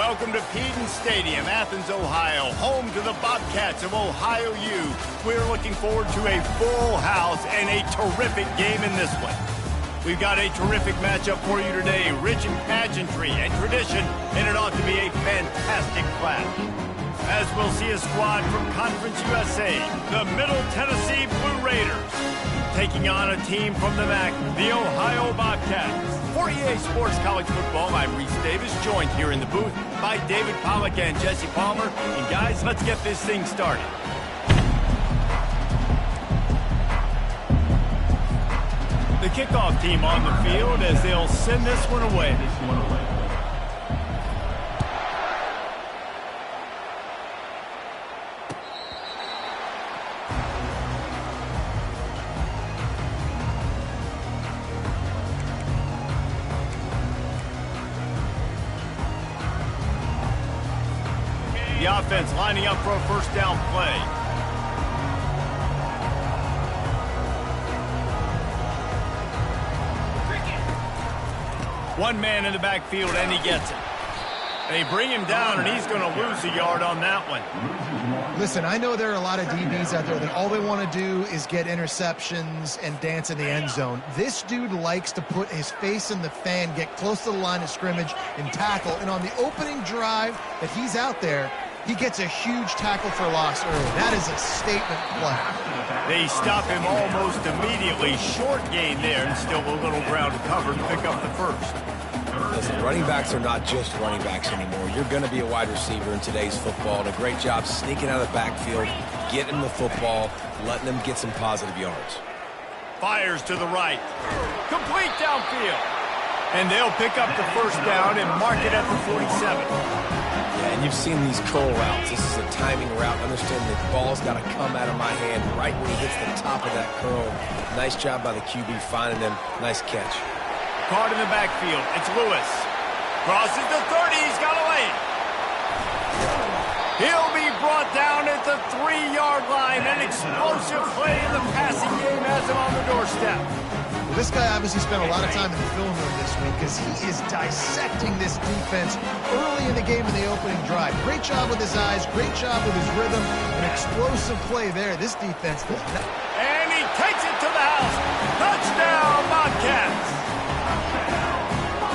Welcome to Peden Stadium, Athens, Ohio, home to the Bobcats of Ohio U. We're looking forward to a full house and a terrific game in this one. We've got a terrific matchup for you today, rich in pageantry and tradition, and it ought to be a fantastic clash. As we'll see a squad from Conference USA, the Middle Tennessee Blue Raiders, taking on a team from the MAC, the Ohio Bobcats. For EA Sports College Football, I'm Reese Davis, joined here in the booth by David Pollack and Jesse Palmer. And guys, let's get this thing started. The kickoff team on the field as they'll send this one away. The offense lining up for a first down play. One man in the backfield, and he gets it. They bring him down, and he's going to lose a yard on that one. Listen, I know there are a lot of DBs out there that all they want to do is get interceptions and dance in the end zone. This dude likes to put his face in the fan, get close to the line of scrimmage, and tackle. And on the opening drive that he's out there, he gets a huge tackle for loss early. That is a statement play. They stop him almost immediately. Short gain there, and still a little ground to cover to pick up the first. Listen, running backs are not just running backs anymore. You're going to be a wide receiver in today's football. And a great job sneaking out of the backfield, getting the football, letting them get some positive yards. Fires to the right. Complete downfield. And they'll pick up the first down and mark it at the 47. Yeah, and you've seen these curl routes. This is a timing route. Understand the ball's got to come out of my hand right when he hits the top of that curl. Nice job by the QB finding them. Nice catch. Caught in the backfield. It's Lewis. Crosses the 30. He's got a lane. He'll be brought down at the 3-yard line. An explosive play in the passing game has him on the doorstep. Well, this guy obviously spent a lot of time in the film room this week because he is dissecting this defense early in the game in the opening drive. Great job with his eyes, great job with his rhythm, an explosive play there. This defense does not... And he takes it to the house. Touchdown, Bobcats.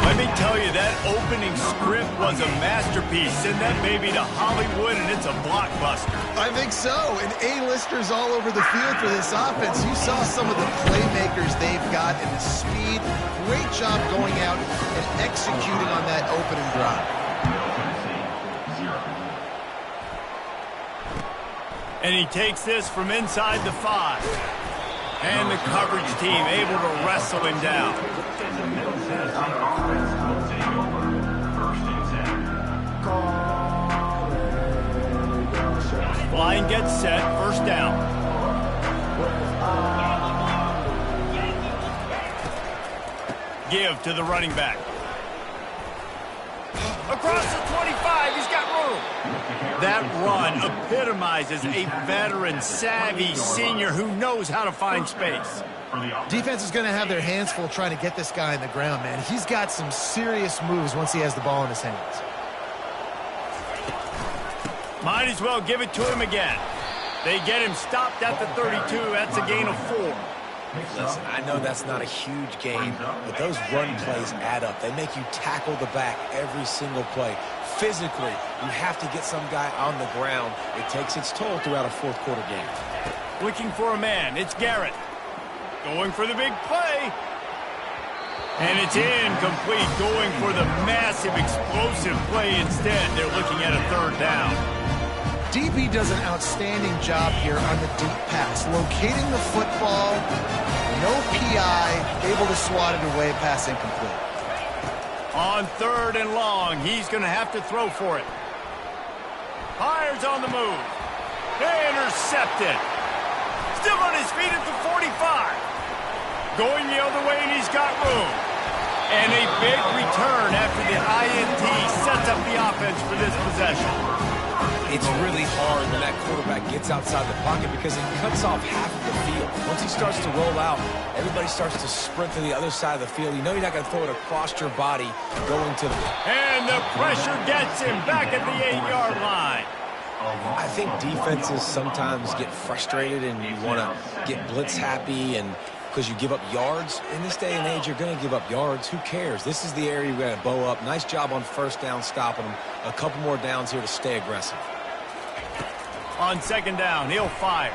Let me tell you, that opening script was a masterpiece. Send that baby to Hollywood, and it's a blockbuster. I think so, and A-listers all over the field for this offense. You saw some of the playmakers they've got and the speed. Great job going out and executing on that opening drive. And he takes this from inside the 5. And the coverage team able to wrestle him down. Line gets set, first down. Give to the running back. Across the 25, he's got room. That run epitomizes a veteran, savvy senior who knows how to find space. Defense is going to have their hands full trying to get this guy on the ground, man. He's got some serious moves once he has the ball in his hands. Might as well give it to him again. They get him stopped at the 32. That's a gain of 4. Listen, I know that's not a huge gain, but those run plays add up. They make you tackle the back every single play. Physically, you have to get some guy on the ground. It takes its toll throughout a fourth-quarter game. Looking for a man. It's Garrett. Going for the big play. And it's incomplete. Going for the massive, explosive play instead. They're looking at a third down. DB does an outstanding job here on the deep pass. Locating the football, no PI, able to swat it away, pass incomplete. On 3rd and long, he's going to have to throw for it. Fires on the move. Intercepted. Still on his feet at the 45. Going the other way, and he's got room. And a big return after the INT sets up the offense for this possession. It's really hard when that quarterback gets outside the pocket because it cuts off half of the field. Once he starts to roll out, everybody starts to sprint to the other side of the field. You know you're not going to throw it across your body going to the... And the pressure gets him back at the 8-yard line. I think defenses sometimes get frustrated and you want to get blitz happy and because you give up yards. In this day and age, you're going to give up yards. Who cares? This is the area you've got to bow up. Nice job on first down stopping them. A couple more downs here to stay aggressive. On second down, he'll fire.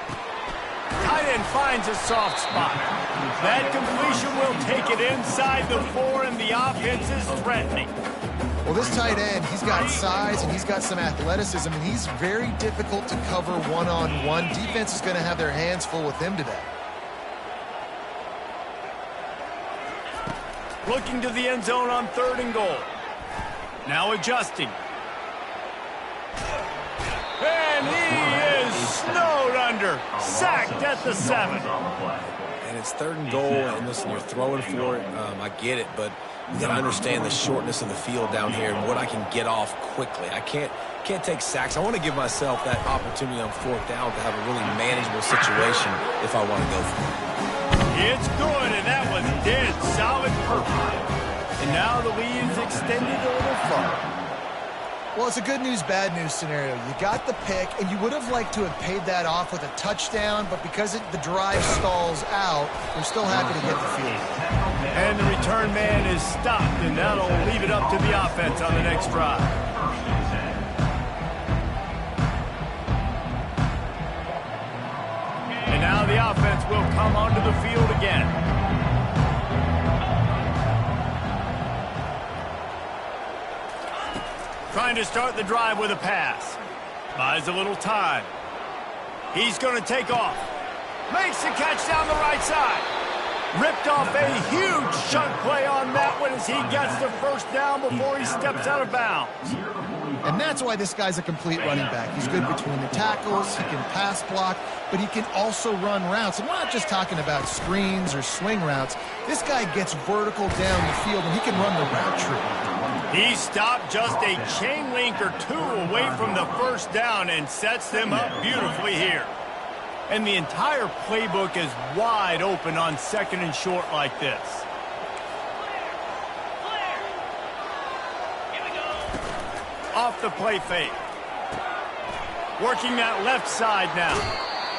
Tight end finds a soft spot. That completion will take it inside the 4, and the offense is threatening. Well, this tight end, he's got size and he's got some athleticism, and he's very difficult to cover one-on-one. Defense is going to have their hands full with him today. Looking to the end zone on 3rd and goal. Now adjusting. And he is snowed under. Sacked at the 7. And it's 3rd and goal, and listen, you're throwing for it. I get it, but you got to understand the shortness of the field down here and what I can get off quickly. I can't take sacks. I want to give myself that opportunity on 4th down to have a really manageable situation if I want to go for it. It's good, and that was dead solid perfect. And now the lead is extended a little further. Well, it's a good news, bad news scenario. You got the pick, and you would have liked to have paid that off with a touchdown, but because the drive stalls out, we're still happy to get the field. And the return man is stopped, and that'll leave it up to the offense on the next drive. And now the offense will come onto the field again. Trying to start the drive with a pass. Buys a little time. He's going to take off. Makes the catch down the right side. Ripped off a huge chunk play on that one as he gets the first down before he steps out of bounds. And that's why this guy's a complete running back. He's good between the tackles, he can pass block, but he can also run routes. And we're not just talking about screens or swing routes. This guy gets vertical down the field, and he can run the route tree. He stopped just a chain link or 2 away from the first down and sets them up beautifully here. And the entire playbook is wide open on 2nd and short like this. Off the play fake. Working that left side now.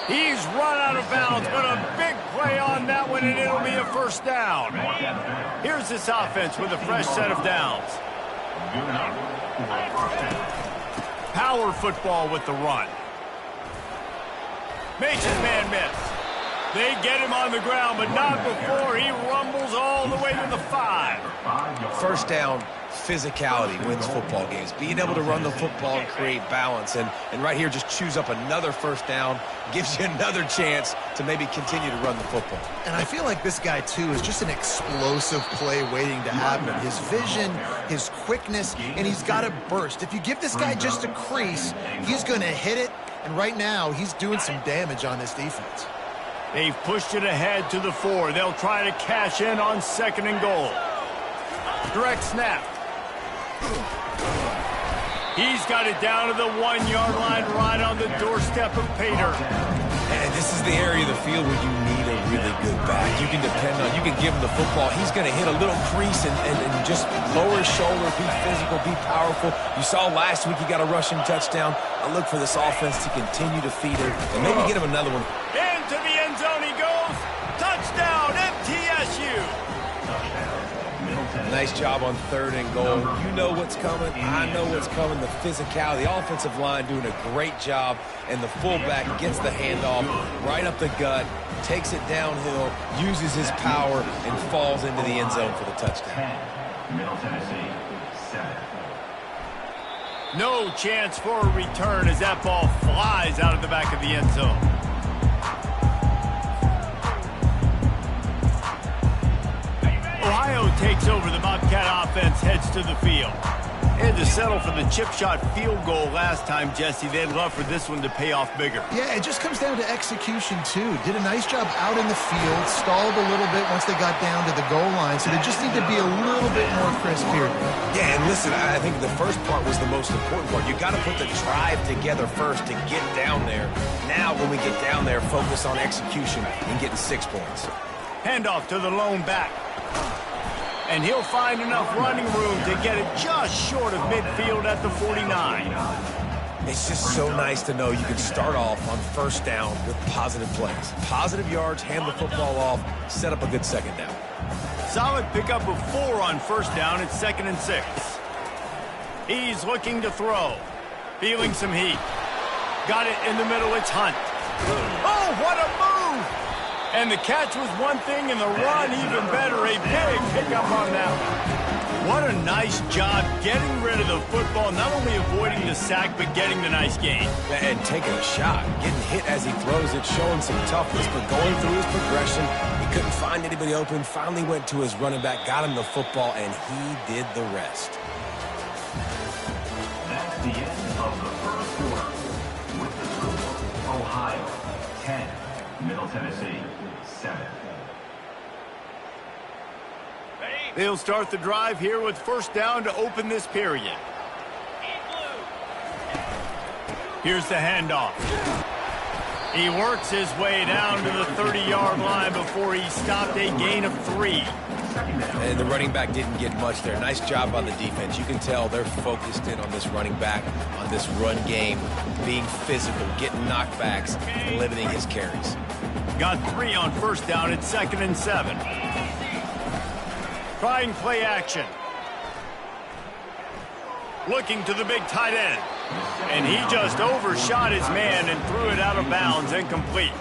He's run out of bounds, but a big play on that one, and it'll be a first down. Here's this offense with a fresh set of downs. Power football with the run. Makes his man miss. They get him on the ground, but not before he rumbles all the way to the 5. First down, physicality wins football games. Being able to run the football and create balance. And right here, just choose up another first down, gives you another chance to maybe continue to run the football. And I feel like this guy, too, is just an explosive play waiting to happen. His vision, his quickness, and he's got a burst. If you give this guy just a crease, he's going to hit it. And right now, he's doing some damage on this defense. They've pushed it ahead to the 4. They'll try to cash in on 2nd and goal. Direct snap. He's got it down to the 1-yard line right on the doorstep of Pater. And this is the area of the field where you need a really good back. You can depend on, you can give him the football. He's going to hit a little crease and just lower his shoulder, be physical, be powerful. You saw last week he got a rushing touchdown. I look for this offense to continue to feed him and maybe get him another one. Into the end zone he goes. Touchdown, MTSU. Nice job on 3rd and goal. You know what's coming. I know what's coming. The physicality. The offensive line doing a great job. And the fullback gets the handoff right up the gut, takes it downhill, uses his power, and falls into the end zone for the touchdown. Middle Tennessee, 7. No chance for a return as that ball flies out of the back of the end zone. Ohio takes over. The Bobcat offense heads to the field. Had to settle for the chip shot field goal last time, Jesse. They'd love for this one to pay off bigger. Yeah, it just comes down to execution, too. Did a nice job out in the field, stalled a little bit once they got down to the goal line, so they just need to be a little bit more crisp here. Yeah, and listen, I think the first part was the most important part. You got to put the drive together first to get down there. Now, when we get down there, focus on execution and getting 6 points. Handoff to the lone back. And he'll find enough running room to get it just short of midfield at the 49. It's just so nice to know you can start off on first down with positive plays. Positive yards, hand the football off, set up a good second down. Solid pickup of 4 on first down. It's 2nd and 6. He's looking to throw. Feeling some heat. Got it in the middle. It's Hunt. Oh, what a move! And the catch was one thing, and the run even better. A big pickup on that one. What a nice job getting rid of the football, not only avoiding the sack, but getting the nice gain. And taking a shot, getting hit as he throws it, showing some toughness, but going through his progression, he couldn't find anybody open, finally went to his running back, got him the football, and he did the rest. That's the end of the first quarter. With the score, Ohio 10, Middle Tennessee 7. They'll start the drive here with first down to open this period. Here's the handoff. He works his way down to the 30-yard line before he stopped, a gain of 3. And the running back didn't get much there. Nice job on the defense. You can tell they're focused in on this running back, on this run game, being physical, getting knockbacks, and limiting his carries. Got 3 on first down. It's 2nd and 7. Trying play action. Looking to the big tight end. And he just overshot his man and threw it out of bounds, incomplete.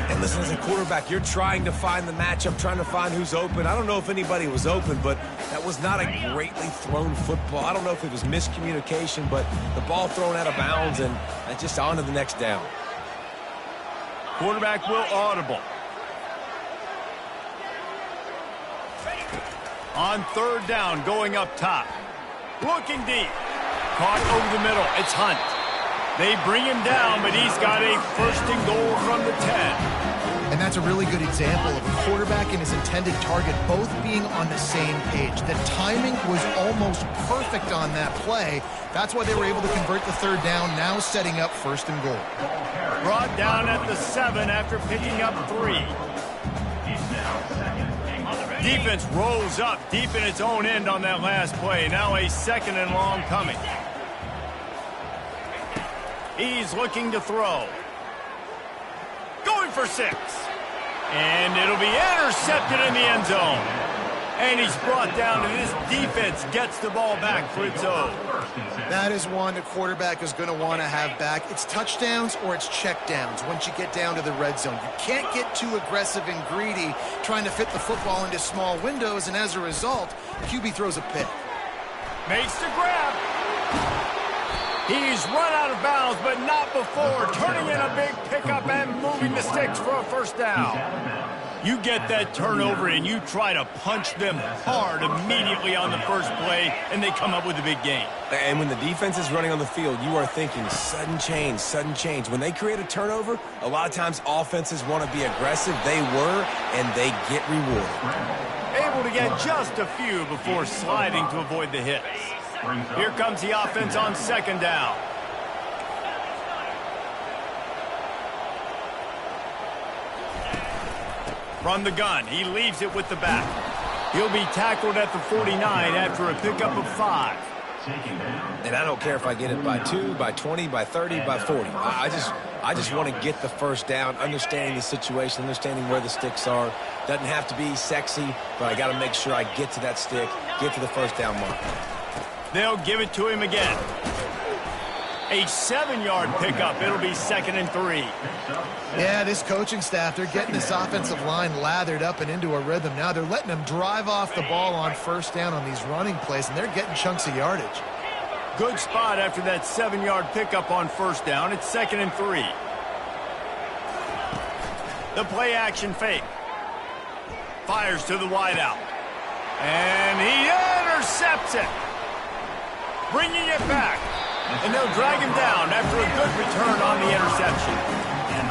And listen, as a quarterback, you're trying to find the matchup, trying to find who's open. I don't know if anybody was open, but that was not a greatly thrown football. I don't know if it was miscommunication, but the ball thrown out of bounds and just on to the next down. Quarterback will audible. On third down, going up top. Looking deep. Caught over the middle. It's Hunt. They bring him down, but he's got a 1st and goal from the 10. And that's a really good example of a quarterback and his intended target both being on the same page. The timing was almost perfect on that play. That's why they were able to convert the 3rd down, now setting up 1st and goal. Brought down at the 7 after picking up 3. Defense rolls up deep in its own end on that last play. Now a 2nd and long coming. He's looking to throw. Going for 6. And it'll be intercepted in the end zone. And he's brought down, and this defense gets the ball back for its own. That is one the quarterback is going to want to have back. It's touchdowns or it's checkdowns once you get down to the red zone. You can't get too aggressive and greedy trying to fit the football into small windows, and as a result, QB throws a pick. Makes the grab. He's run out of bounds, but not before turning in a big pickup and moving the sticks for a 1st down. You get that turnover and you try to punch them hard immediately on the first play, and they come up with a big gain. And when the defense is running on the field, you are thinking sudden change, sudden change. When they create a turnover, a lot of times offenses want to be aggressive. They were, and they get rewarded. Able to get just a few before sliding to avoid the hits. Here comes the offense on 2nd down. From the gun, he leaves it with the back. He'll be tackled at the 49 after a pickup of 5. And I don't care if I get it by 2, by 20, by 30, by 40. I just want to get the 1st down, understanding the situation, understanding where the sticks are. Doesn't have to be sexy, but I got to make sure I get to that stick, get to the 1st down mark. They'll give it to him again. A 7-yard pickup. It'll be 2nd and 3. Yeah, this coaching staff, they're getting this offensive line lathered up and into a rhythm. Now they're letting them drive off the ball on 1st down on these running plays, and they're getting chunks of yardage. Good spot after that 7-yard pickup on 1st down. It's 2nd and 3. The play action fake. Fires to the wideout. And he intercepts it. bringing it back. And they'll drag him down after a good return on the interception.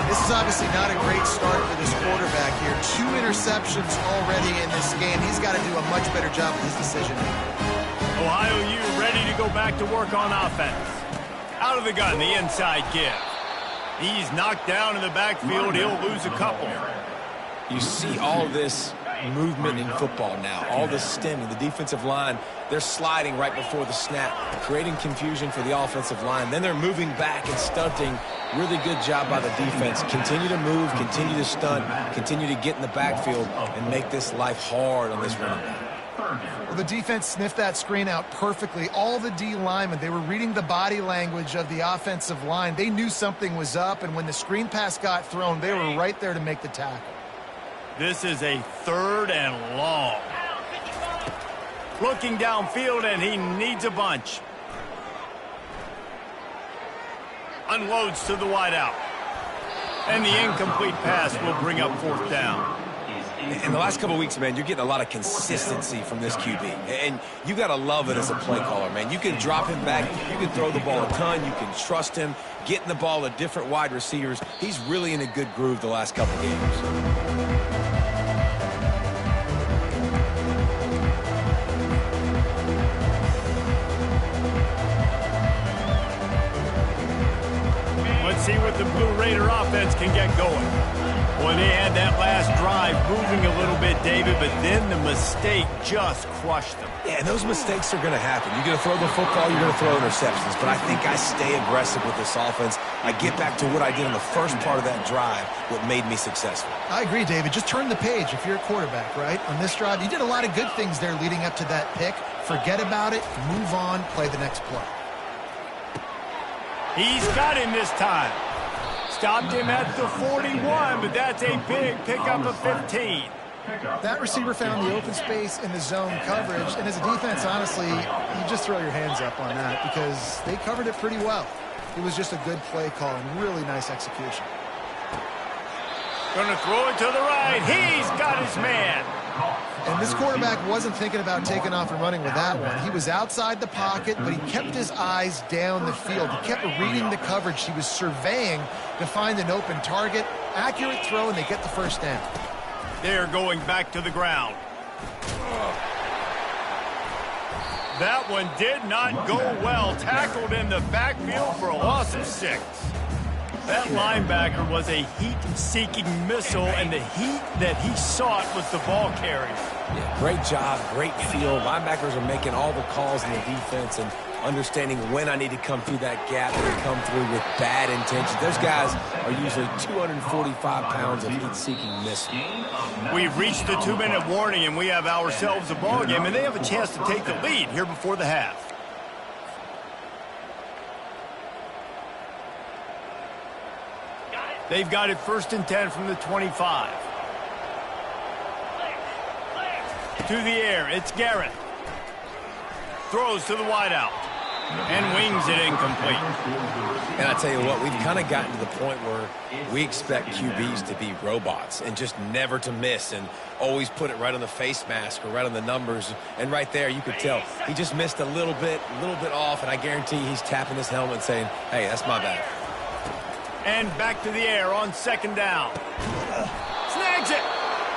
This is obviously not a great start for this quarterback here. 2 interceptions already in this game. He's got to do a much better job with his decision-making. Ohio U ready to go back to work on offense. Out of the gun, the inside give. He's knocked down in the backfield. He'll lose a couple. You see all this movement in football now, all the stemming, the defensive line, they're sliding right before the snap, creating confusion for the offensive line. Then they're moving back and stunting. Really good job by the defense. Continue to move, continue to stunt, continue to get in the backfield and make this life hard on this running back. Well, the defense sniffed that screen out perfectly. All the D linemen, they were reading the body language of the offensive line. They knew something was up, and when the screen pass got thrown, they were right there to make the tackle. This is a 3rd and long. Looking downfield, and he needs a bunch. Unloads to the wideout. And the incomplete pass will bring up 4th down. In the last couple of weeks, man, you're getting a lot of consistency from this QB. And you got to love it as a play caller, man. You can drop him back. You can throw the ball a ton. You can trust him, getting the ball to different wide receivers. He's really in a good groove the last couple of games. Let's see what the Blue Raider offense can get going. Boy, they had that last drive moving a little bit, David, but then the mistake just crushed them. Yeah, and those mistakes are going to happen. You're going to throw the football, you're going to throw interceptions. But I think I stay aggressive with this offense. I get back to what I did in the first part of that drive, what made me successful. I agree, David. Just turn the page if you're a quarterback, right? On this drive, you did a lot of good things there leading up to that pick. Forget about it, move on, play the next play. He's got him this time. Stopped him at the 41, but that's a big pickup of 15. That receiver found the open space in the zone coverage, and as a defense, honestly, you just throw your hands up on that because they covered it pretty well. It was just a good play call and really nice execution. Gonna throw it to the right. He's got his man. And this quarterback wasn't thinking about taking off and running with that one. He was outside the pocket, but he kept his eyes down the field. He kept reading the coverage. He was surveying to find an open target. Accurate throw, and they get the 1st down. They're going back to the ground. That one did not go well. Tackled in the backfield for a loss of 6. That linebacker was a heat-seeking missile, and the heat that he sought was the ball carrier. Yeah, great job, great feel. Linebackers are making all the calls in the defense and understanding when I need to come through that gap and come through with bad intentions. Those guys are usually 245 pounds of heat-seeking missile. We've reached the 2-minute warning, and we have ourselves a ball game, and they have a chance to take the lead here before the half. They've got it 1st and 10 from the 25. To the air, it's Garrett. Throws to the wideout. And wings it incomplete. And I tell you what, we've kind of gotten to the point where we expect QBs to be robots and just never to miss and always put it right on the face mask or right on the numbers. And right there, you could tell he just missed a little bit off, and I guarantee he's tapping his helmet saying, hey, that's my bad. And back to the air on 2nd down. Snags it.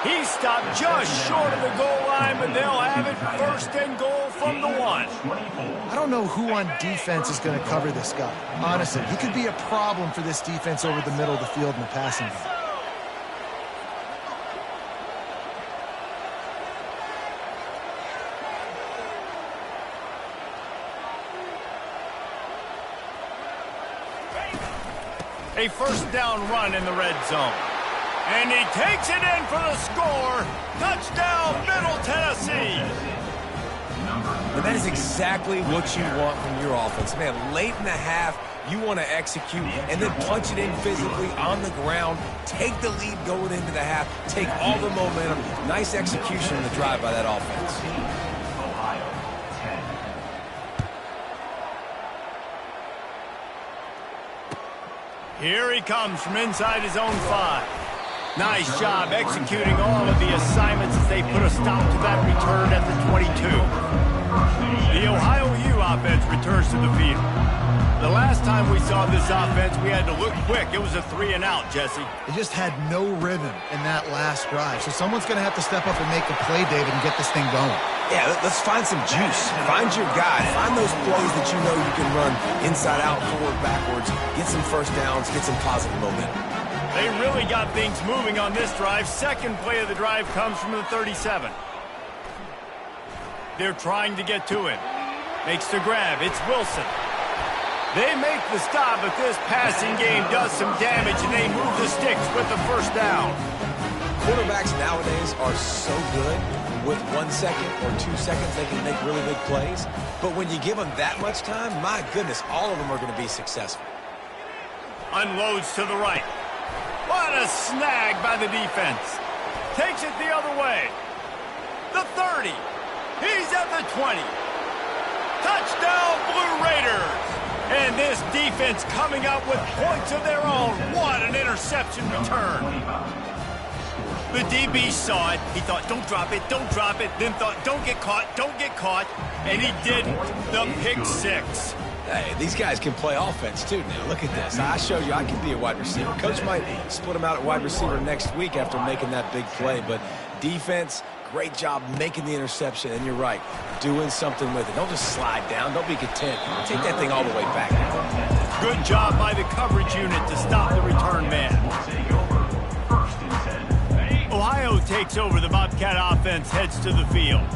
He stopped just short of the goal line, but they'll have it 1st and goal from the 1. I don't know who on defense is going to cover this guy. Honestly, he could be a problem for this defense over the middle of the field in the passing game. A 1st down run in the red zone. And he takes it in for the score. Touchdown, Middle Tennessee. And that is exactly what you want from your offense. Man, late in the half, you want to execute and then punch it in physically on the ground. Take the lead going into the half. Take all the momentum. Nice execution on the drive by that offense. Ohio, 10. Here he comes from inside his own 5. Nice job executing all of the assignments as they put a stop to that return at the 22. The Ohio U offense returns to the field. The last time we saw this offense, we had to look quick. It was a 3-and-out, Jesse. They just had no rhythm in that last drive. So someone's going to have to step up and make a play, David, and get this thing going. Yeah, let's find some juice. Find your guy. Find those plays that you know you can run inside out, forward, backwards. Get some first downs. Get some positive momentum. They really got things moving on this drive. Second play of the drive comes from the 37. They're trying to get to him. Makes the grab. It's Wilson. They make the stop, but this passing game does some damage, and they move the sticks with the first down. Quarterbacks nowadays are so good. With 1 second or 2 seconds, they can make really big plays. But when you give them that much time, my goodness, all of them are going to be successful. Unloads to the right. What a snag by the defense. Takes it the other way. The 30. He's at the 20. Touchdown, Blue Raiders. And this defense coming up with points of their own. What an interception return. The DB saw it. He thought, don't drop it, don't drop it. Then thought, don't get caught, don't get caught. And he didn't. The pick six. Hey, these guys can play offense, too, now. Look at this. I showed you I can be a wide receiver. Coach might split him out at wide receiver next week after making that big play. But defense, great job making the interception. And you're right, doing something with it. Don't just slide down. Don't be content. Take that thing all the way back. Good job by the coverage unit to stop the return man. Ohio takes over. The Bobcat offense heads to the field.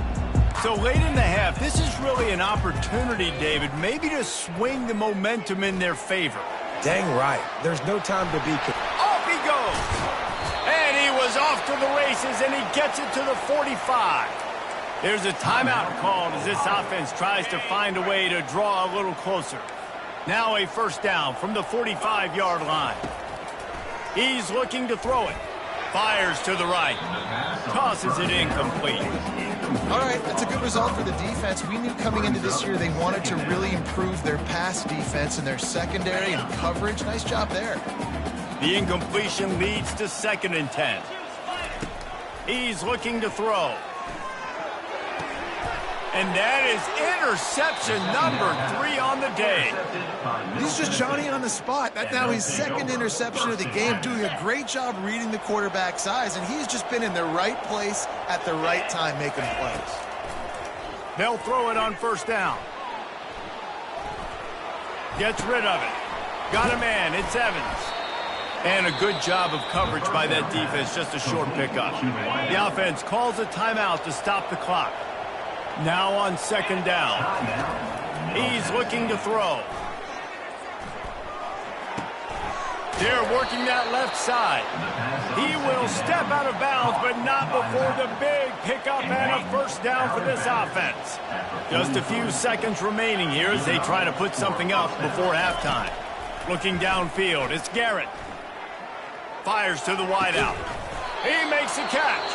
So late in the half, this is really an opportunity, David, maybe to swing the momentum in their favor. Dang right. There's no time to be... Off he goes. And he was off to the races, and he gets it to the 45. There's a timeout called as this offense tries to find a way to draw a little closer. Now a first down from the 45-yard line. He's looking to throw it. Fires to the right. Tosses it incomplete. All right, that's a good result for the defense. We knew coming into this year they wanted to really improve their pass defense and their secondary and coverage. Nice job there. The incompletion leads to 2nd and 10. He's looking to throw. And that is interception number 3 on the day. He's just Johnny on the spot. That's now his 2nd interception of the game, doing a great job reading the quarterback's eyes, and he's just been in the right place at the right time making plays. They'll throw it on first down. Gets rid of it. Got a man. It's Evans. And a good job of coverage by that defense. Just a short pickup. The offense calls a timeout to stop the clock. Now on 2nd down. He's looking to throw. They're working that left side. He will step out of bounds, but not before the big pickup and a first down for this offense. Just a few seconds remaining here as they try to put something up before halftime. Looking downfield, it's Garrett. Fires to the wideout. He makes a catch.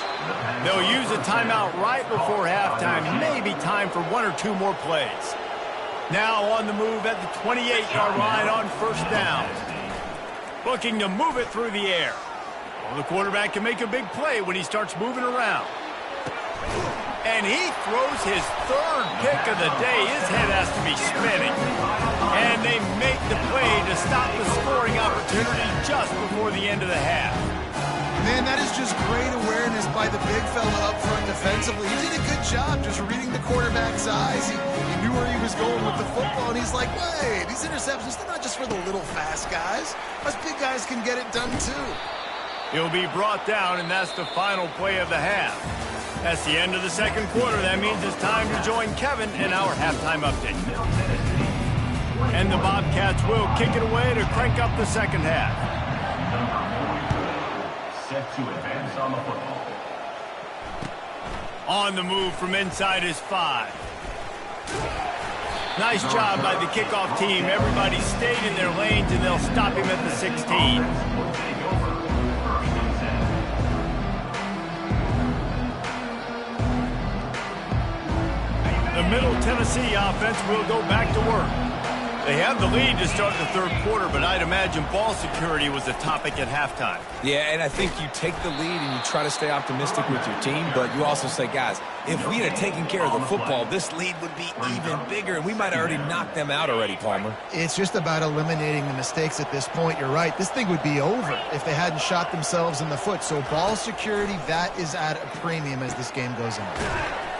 They'll use a timeout right before halftime. Maybe time for 1 or 2 more plays. Now on the move at the 28-yard line on first down. Looking to move it through the air. Well, the quarterback can make a big play when he starts moving around. And he throws his 3rd pick of the day. His head has to be spinning. And they make the play to stop the scoring opportunity just before the end of the half. Man, that is just great awareness by the big fella up front defensively. He did a good job just reading the quarterback's eyes. He knew where he was going with the football, and he's like, wait, these interceptions, they're not just for the little fast guys. Us big guys can get it done too. He'll be brought down, and that's the final play of the half. That's the end of the 2nd quarter. That means it's time to join Kevin in our halftime update. And the Bobcats will kick it away to crank up the 2nd half. Set to advance on the football. On the move from inside is 5. Nice job by the kickoff team. Everybody stayed in their lanes, and they'll stop him at the 16. The Middle Tennessee offense will go back to work. They have the lead to start the third quarter, but I'd imagine ball security was a topic at halftime. Yeah, and I think you take the lead and you try to stay optimistic with your team, but you also say, guys, if we had taken care of the football, this lead would be even bigger, and we might have already knocked them out already, Palmer. It's just about eliminating the mistakes at this point. You're right. This thing would be over if they hadn't shot themselves in the foot. So ball security, that is at a premium as this game goes on.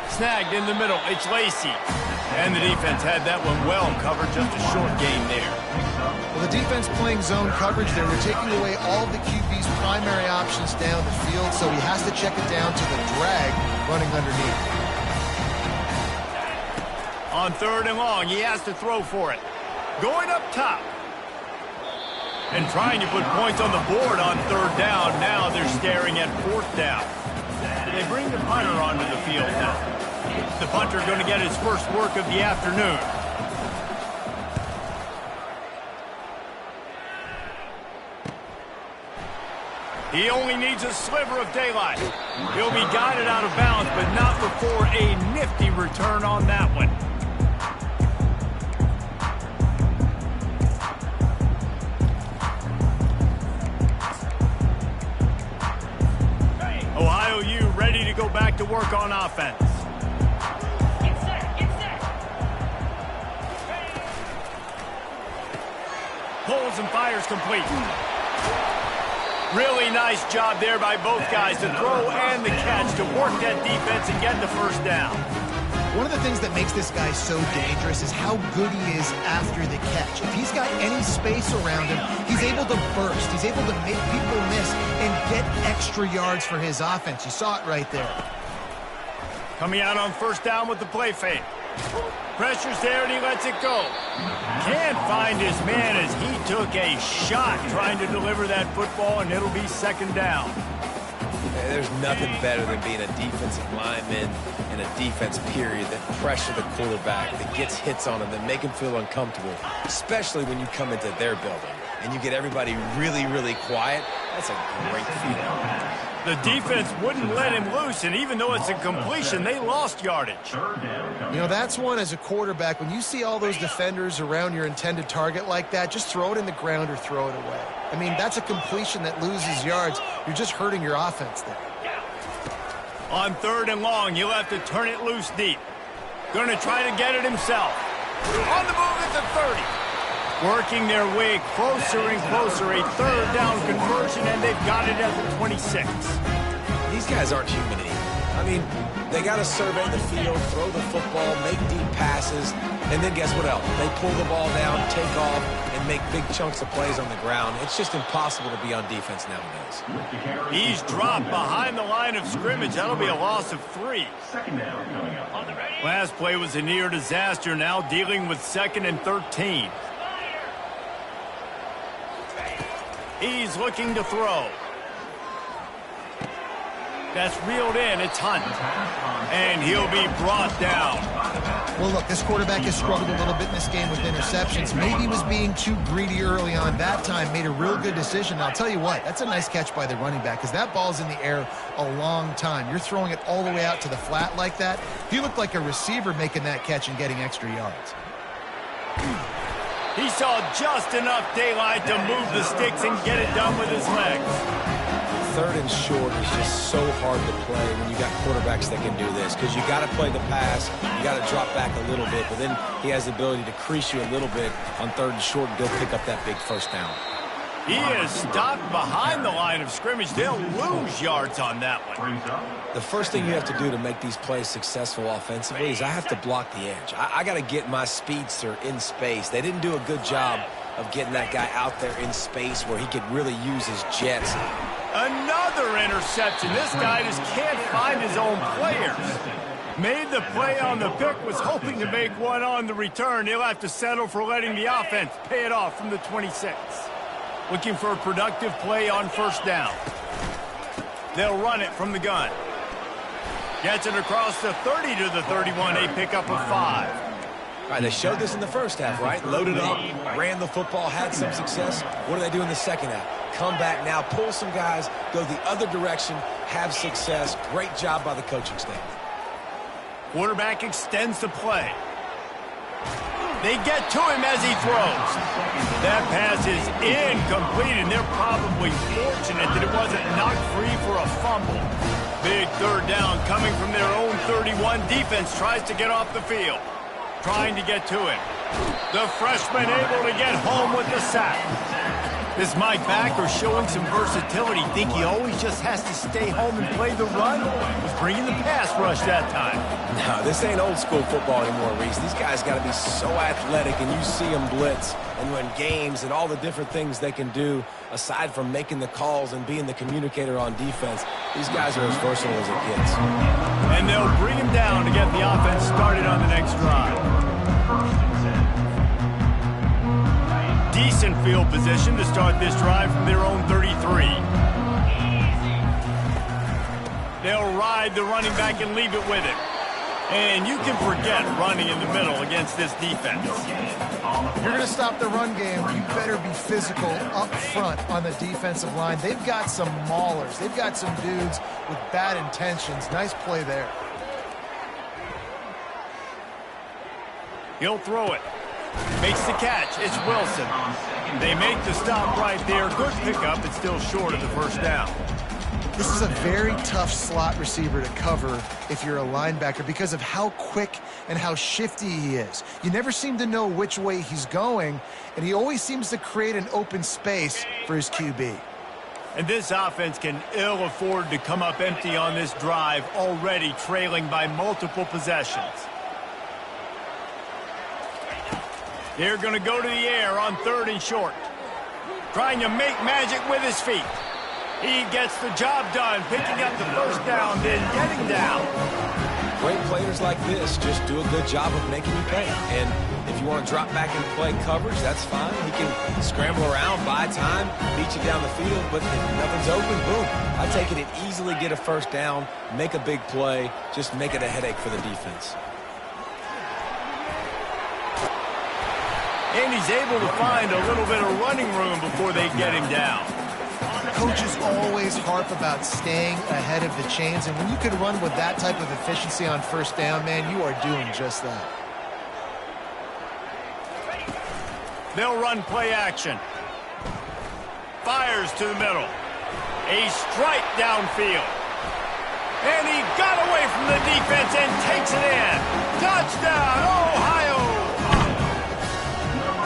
Snagged in the middle. It's Lacey. And the defense had that one well covered. Just a short gain there. Well, the defense playing zone coverage there. We're taking away all the QB's primary options down the field, so he has to check it down to the drag running underneath. On third and long, he has to throw for it. Going up top. And trying to put points on the board on third down. Now they're staring at fourth down. They bring the punter onto the field now. The punter going to get his first work of the afternoon. He only needs a sliver of daylight. He'll be guided out of bounds, but not before a nifty return on that one. Ohio U ready to go back to work on offense. Get set. Pulls and fires complete. Really nice job there by both guys to throw and the catch to work that defense and get the first down. One of the things that makes this guy so dangerous is how good he is after the catch. If he's got any space around him, he's able to burst. He's able to make people miss and get extra yards for his offense. You saw it right there. Coming out on first down with the play fake. Pressure's there and he lets it go. Can't find his man as he took a shot trying to deliver that football, and it'll be second down. There's nothing better than being a defensive lineman in a defense period that pressure the quarterback, that gets hits on him, that make him feel uncomfortable, especially when you come into their building and you get everybody really, really quiet. That's a great feeling. The defense wouldn't let him loose, and even though it's a completion, they lost yardage. You know, that's one as a quarterback. When you see all those defenders around your intended target like that, just throw it in the ground or throw it away. I mean, that's a completion that loses yards. You're just hurting your offense there. On third and long, he'll have to turn it loose deep. Going to try to get it himself. On the move at the 30. Working their way closer and closer. A third down conversion, and they've got it at the 26. These guys aren't human anymore. I mean, they got to survey the field, throw the football, make deep passes, and then guess what else? They pull the ball down, take off, and make big chunks of plays on the ground. It's just impossible to be on defense nowadays. He's dropped behind the line of scrimmage. That'll be a loss of 3. Second down coming up. Last play was a near disaster, now dealing with 2nd and 13. He's looking to throw. That's reeled in. It's Hunt. And he'll be brought down. Well, look, this quarterback has struggled a little bit in this game with interceptions. Maybe he was being too greedy early on. That time made a real good decision. And I'll tell you what, that's a nice catch by the running back because that ball's in the air a long time. You're throwing it all the way out to the flat like that. He looked like a receiver making that catch and getting extra yards. He saw just enough daylight to move the sticks and get it done with his legs. Third and short is just so hard to play when you got quarterbacks that can do this because you got to play the pass, you got to drop back a little bit, but then he has the ability to crease you a little bit on third and short, and they'll pick up that big first down. He is stopped behind the line of scrimmage. They'll lose yards on that one. The first thing you have to do to make these plays successful offensively is I have to block the edge. I got to get my speedster in space. They didn't do a good job of getting that guy out there in space where he could really use his jets. Another interception. This guy just can't find his own players. Made the play on the pick, was hoping to make one on the return. He'll have to settle for letting the offense pay it off from the 26. Looking for a productive play on first down. They'll run it from the gun. Gets it across the 30 to the 31, a pickup of 5. All right, they showed this in the first half, right? Loaded up, ran the football, had some success. What do they do in the second half? Come back now, pull some guys, go the other direction, have success. Great job by the coaching staff. Quarterback extends the play. They get to him as he throws. That pass is incomplete, and they're probably fortunate that it wasn't knocked free for a fumble. Big third down coming from their own 31. Defense tries to get off the field. Trying to get to him. The freshman able to get home with the sack. Is Mike Backer showing some versatility? Think he always just has to stay home and play the run? Was bringing the pass rush that time. No, this ain't old school football anymore, Reese. These guys got to be so athletic, and you see them blitz and win games and all the different things they can do aside from making the calls and being the communicator on defense. These guys are as versatile as it gets. And they'll bring him down to get the offense started on the next drive. Decent field position to start this drive from their own 33. They'll ride the running back and leave it with it. And you can forget running in the middle against this defense. If you're going to stop the run game, you better be physical up front on the defensive line. They've got some maulers. They've got some dudes with bad intentions. Nice play there. He'll throw it. Makes the catch. It's Wilson. They make the stop right there. Good pickup. It's still short of the first down. This is a very tough slot receiver to cover if you're a linebacker because of how quick and how shifty he is. You never seem to know which way he's going, and he always seems to create an open space for his QB. And this offense can ill afford to come up empty on this drive, already trailing by multiple possessions. They're going to go to the air on 3rd and short. Trying to make magic with his feet. He gets the job done, picking up the first down, then getting down. Great players like this just do a good job of making you pay. And if you want to drop back and play coverage, that's fine. He can scramble around, buy time, beat you down the field, but if nothing's open, boom. I take it and easily get a first down, make a big play, just make it a headache for the defense. And he's able to find a little bit of running room before they get him down. Coaches always harp about staying ahead of the chains, and when you can run with that type of efficiency on first down, man, you are doing just that. They'll run play action. Fires to the middle. A strike downfield. And he got away from the defense and takes it in. Touchdown, Ohio!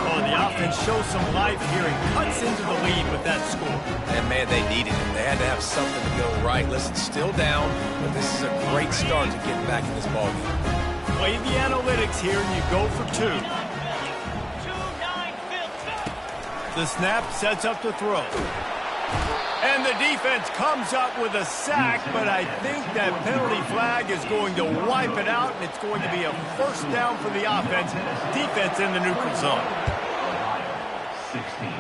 Oh, the offense shows some life here and cuts into the lead with that score. And, man, they needed it. They had to have something to go right. Listen, still down, but this is a great start to getting back in this ballgame. Play the analytics here, and you go for 2. The snap sets up the throw. And the defense comes up with a sack, but I think that penalty flag is going to wipe it out, and it's going to be a first down for the offense. Defense in the neutral zone. 16.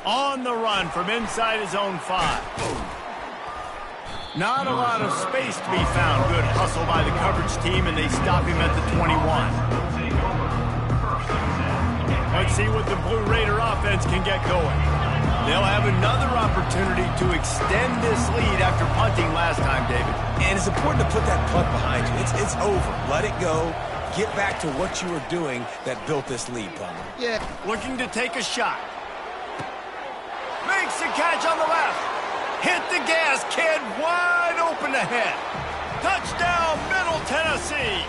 On the run from inside his own 5. Not a lot of space to be found. Good hustle by the coverage team, and they stop him at the 21. Let's see what the Blue Raider offense can get going. They'll have another opportunity to extend this lead after punting last time, David. And it's important to put that punt behind you. It's over. Let it go. Get back to what you were doing that built this lead, Palmer. Yeah. Looking to take a shot. Makes the catch on the left. Hit the gas, kid. Wide open ahead. Touchdown, Middle Tennessee.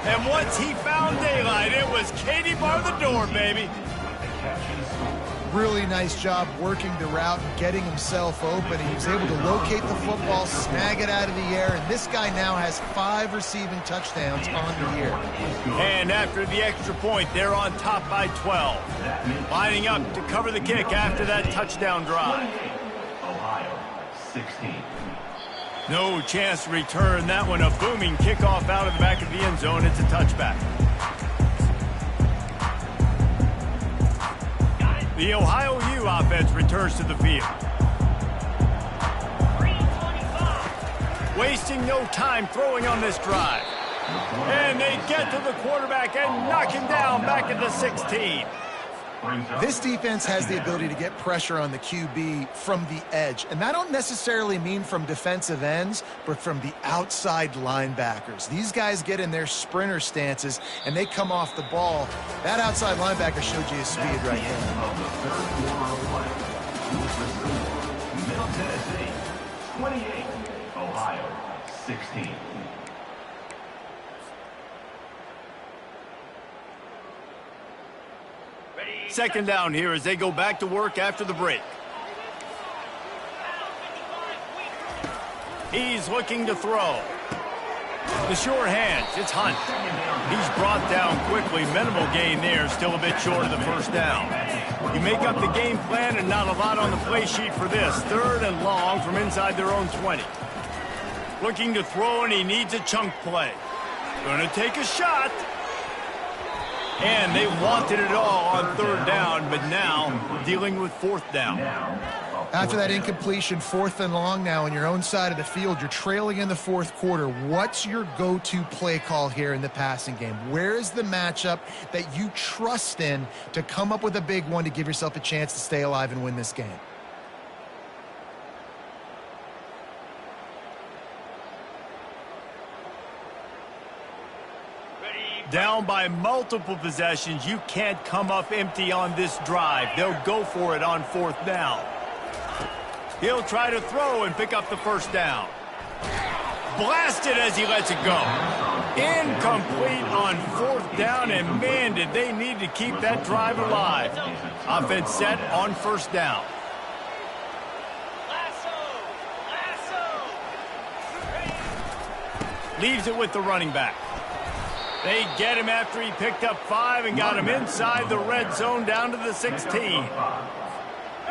And once he found daylight, it was Katie bar the door, baby. Really nice job working the route and getting himself open. He was able to locate the football, snag it out of the air, and this guy now has 5 receiving touchdowns on the year. And after the extra point, they're on top by 12. Lining up to cover the kick after that touchdown drive. Ohio, 16. No chance to return that one. A booming kickoff out of the back of the end zone. It's a touchback. The Ohio U offense returns to the field. Wasting no time throwing on this drive. And they get to the quarterback and knock him down back at the 16. This defense has the ability to get pressure on the QB from the edge. And that don't necessarily mean from defensive ends, but from the outside linebackers. These guys get in their sprinter stances, and they come off the ball. That outside linebacker showed you his speed right there. Middle Tennessee, 28. Ohio, 16. Second down here as they go back to work after the break. He's looking to throw. The sure hands, it's Hunt. He's brought down quickly. Minimal gain there, still a bit short of the first down. You make up the game plan and not a lot on the play sheet for this. 3rd and long from inside their own 20. Looking to throw, and he needs a chunk play. Going to take a shot. And they wanted it all on 3rd down, but now dealing with 4th down. After that incompletion, 4th and long now on your own side of the field, you're trailing in the 4th quarter. What's your go-to play call here in the passing game? Where is the matchup that you trust in to come up with a big one to give yourself a chance to stay alive and win this game? Down by multiple possessions, you can't come up empty on this drive. They'll go for it on 4th down. He'll try to throw and pick up the first down. Blasted as he lets it go. Incomplete on 4th down, and man, did they need to keep that drive alive. Offense set on 1st down. Leaves it with the running back. They get him after he picked up 5 and got him inside the red zone down to the 16.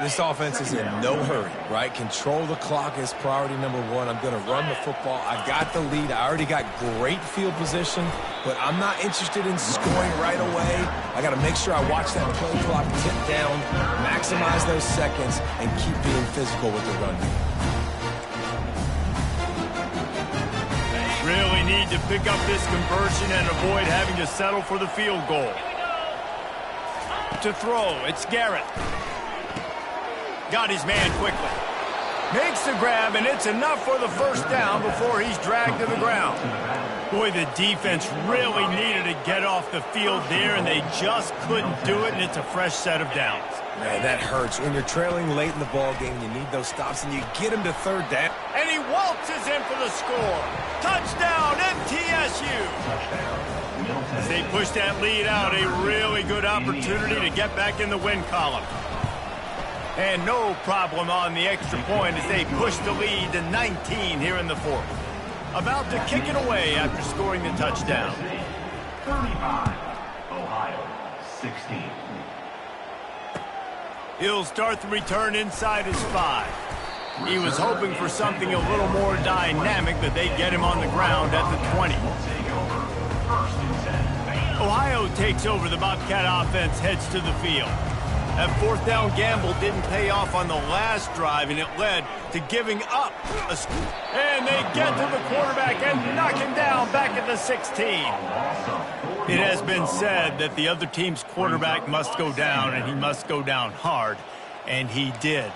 This offense is in no hurry, right? Control the clock is priority number 1. I'm going to run the football. I've got the lead. I already got great field position, but I'm not interested in scoring right away. I got to make sure I watch that play clock tick down, maximize those seconds, and keep being physical with the run. Really need to pick up this conversion and avoid having to settle for the field goal. To throw, it's Garrett. Got his man quickly. Makes the grab, and it's enough for the first down before he's dragged to the ground. Boy, the defense really needed to get off the field there, and they just couldn't do it, and it's a fresh set of downs. Man, that hurts. When you're trailing late in the ball game, you need those stops, and you get him to 3rd down. And he waltzes in for the score. Touchdown, MTSU. As they push that lead out, a really good opportunity to get back in the win column. And no problem on the extra point as they push the lead to 19 here in the 4th. About to kick it away after scoring the touchdown. 35. Ohio, 16. He'll start the return inside his 5. He was hoping for something a little more dynamic, but they get him on the ground at the 20. Ohio takes over. The Bobcat offense heads to the field. That 4th down gamble didn't pay off on the last drive, and it led to giving up. And they get to the quarterback and knock him down back at the 16. It has been said that the other team's quarterback must go down, and he must go down hard, and he did.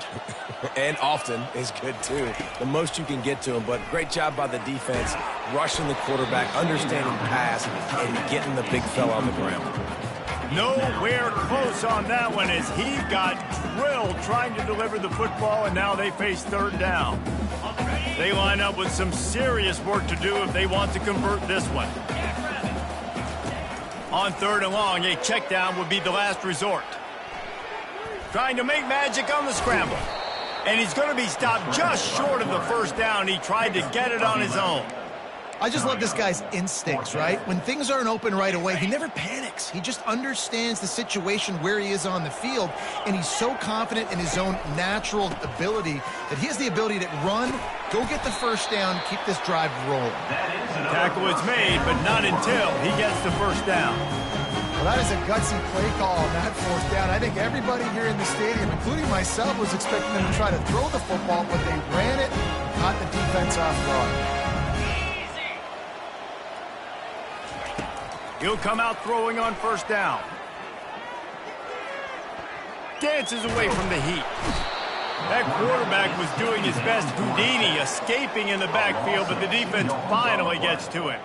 And often is good, too. The most you can get to him, but great job by the defense, rushing the quarterback, understanding pass, and getting the big fella on the ground. Nowhere close on that one as he got drilled trying to deliver the football, and now they face 3rd down. They line up with some serious work to do if they want to convert this one. On 3rd and long, a check down would be the last resort. Trying to make magic on the scramble. And he's going to be stopped just short of the first down. He tried to get it on his own. I just love this guy's instincts, right? When things aren't open right away, he never panics. He just understands the situation where he is on the field, and he's so confident in his own natural ability that he has the ability to run, go get the first down, keep this drive rolling. Tackle is made, but not until he gets the first down. Well, that is a gutsy play call on that 4th down. I think everybody here in the stadium, including myself, was expecting them to try to throw the football, but they ran it, caught the defense off guard. He'll come out throwing on 1st down. dances away from the heat. That quarterback was doing his best Houdini, escaping in the backfield, but the defense finally gets to him.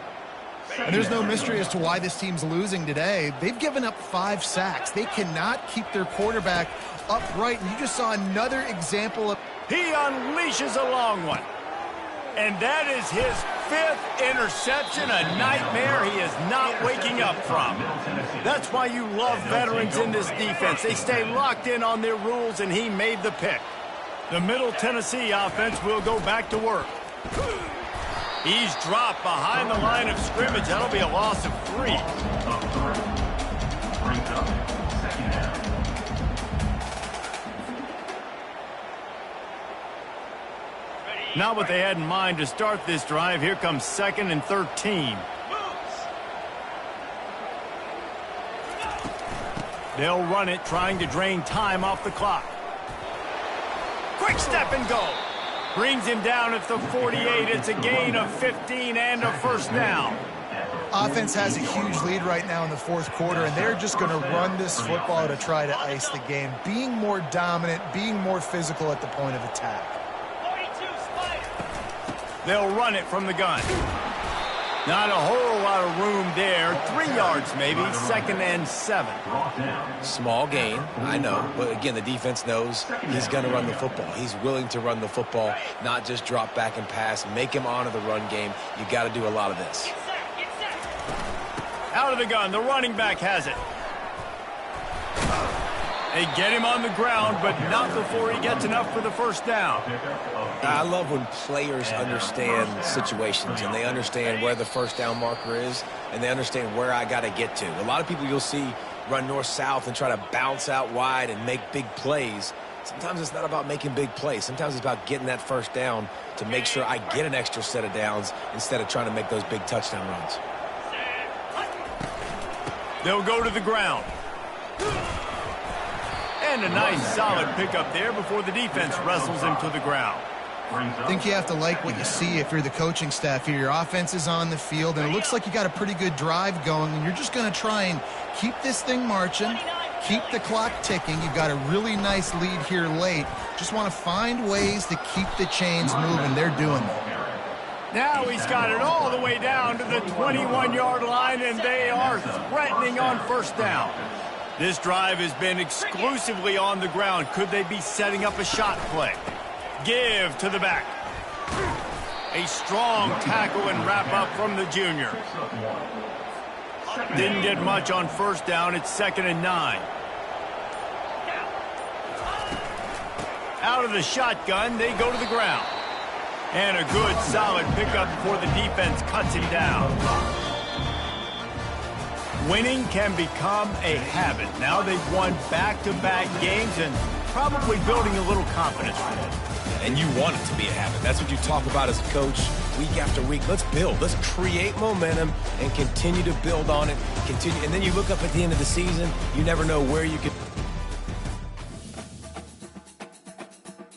And there's no mystery as to why this team's losing today. They've given up 5 sacks. They cannot keep their quarterback upright. And you just saw another example of... He unleashes a long one. And that is his 5th interception, a nightmare he is not waking up from. That's why you love veterans in this defense. They stay locked in on their rules, and he made the pick. The Middle Tennessee offense will go back to work. He's dropped behind the line of scrimmage. That'll be a loss of 3. Not what they had in mind to start this drive. Here comes 2nd and 13. They'll run it, trying to drain time off the clock. Quick step and go. Brings him down at the 48. It's a gain of 15 and a first down. Offense has a huge lead right now in the 4th quarter, and they're just going to run this football to try to ice the game, being more dominant, being more physical at the point of attack. They'll run it from the gun. Not a whole lot of room there. 3 yards maybe, 2nd and 7. Small gain, I know. But again, the defense knows he's going to run the football. He's willing to run the football, not just drop back and pass. Make him honor the run game. You got to do a lot of this. Out of the gun, the running back has it. They get him on the ground, but not before he gets enough for the first down. I love when players understand situations and they understand where the first down marker is and they understand where I got to get to. A lot of people you'll see run north-south and try to bounce out wide and make big plays. Sometimes it's not about making big plays. Sometimes it's about getting that first down to make sure I get an extra set of downs instead of trying to make those big touchdown runs. They'll go to the ground. And a nice solid pickup there before the defense wrestles him to the ground. I think you have to like what you see if you're the coaching staff here. Your offense is on the field, and it looks like you got a pretty good drive going, and you're just going to try and keep this thing marching, keep the clock ticking. You've got a really nice lead here late. Just want to find ways to keep the chains moving. They're doing that. Now he's got it all the way down to the 21-yard line, and they are threatening on first down. This drive has been exclusively on the ground. Could they be setting up a shot play? Give to the back. A strong tackle and wrap up from the junior. Didn't get much on first down. It's 2nd and 9. Out of the shotgun, they go to the ground. And a good solid pickup before the defense cuts him down. Winning can become a habit. Now they've won back-to-back games and probably building a little confidence. And you want it to be a habit. That's what you talk about as a coach week after week. Let's build. Let's create momentum and continue to build on it. Continue, and then you look up at the end of the season, you never know where you could